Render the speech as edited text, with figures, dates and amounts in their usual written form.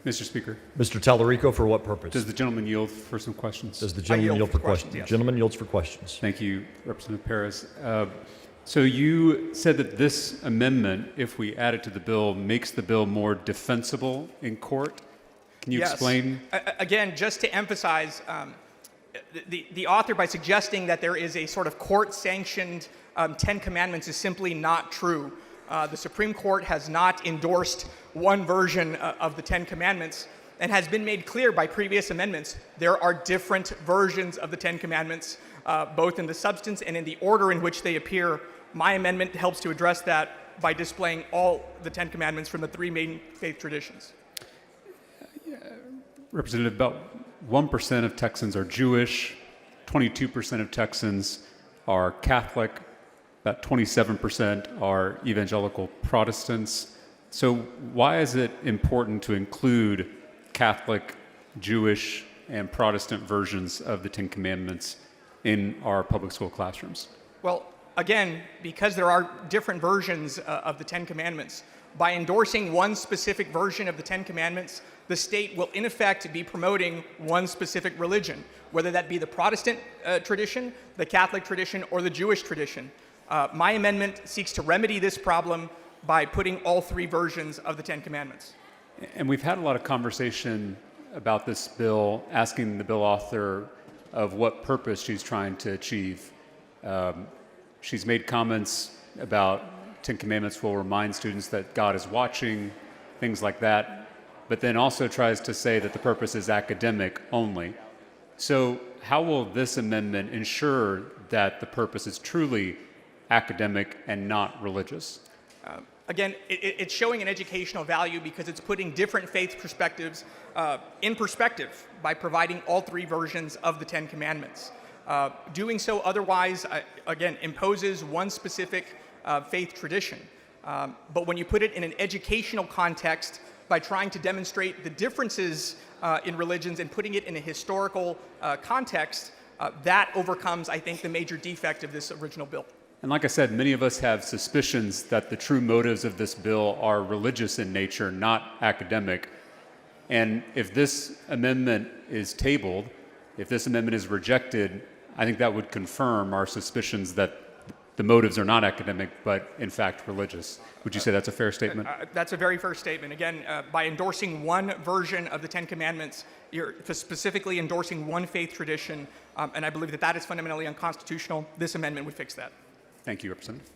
Mr. Speaker, Mr. Talarico, for what purpose? does the gentleman yield for some questions? Does the gentleman yield for questions? Yes. Gentleman yields for questions. Thank you, Representative Perez. So you said that this amendment, if we add it to the bill, makes the bill more defensible in court. Can you explain? Again, just to emphasize, the author, by suggesting that there is a sort of court-sanctioned Ten Commandments, is simply not true. The Supreme Court has not endorsed one version of the Ten Commandments, and has been made clear by previous amendments there are different versions of the Ten Commandments, both in the substance and in the order in which they appear. My amendment helps to address that by displaying all the Ten Commandments from the three main faith traditions. Representative, about 1% of Texans are Jewish, 22% of Texans are Catholic, about 27% are evangelical Protestants. So why is it important to include Catholic, Jewish, and Protestant versions of the Ten Commandments in our public school classrooms? Well, again, because there are different versions of the Ten Commandments, by endorsing one specific version of the Ten Commandments, the state will in effect be promoting one specific religion, whether that be the Protestant tradition, the Catholic tradition, or the Jewish tradition. My amendment seeks to remedy this problem by putting all three versions of the Ten Commandments. And we've had a lot of conversation about this bill, asking the bill author of what purpose she's trying to achieve. She's made comments about Ten Commandments will remind students that God is watching, things like that, but then also tries to say that the purpose is academic only. So how will this amendment ensure that the purpose is truly academic and not religious? Again, it's showing an educational value because it's putting different faith perspectives in perspective by providing all three versions of the Ten Commandments. Doing so otherwise, again, imposes one specific faith tradition. But when you put it in an educational context by trying to demonstrate the differences in religions and putting it in a historical context, that overcomes, I think, the major defect of this original bill. And like I said, many of us have suspicions that the true motives of this bill are religious in nature, not academic. And if this amendment is tabled, if this amendment is rejected, I think that would confirm our suspicions that the motives are not academic, but in fact religious. Would you say that's a fair statement? That's a very fair statement. Again, by endorsing one version of the Ten Commandments, you're specifically endorsing one faith tradition, and I believe that that is fundamentally unconstitutional. This amendment would fix that. Thank you, Representative.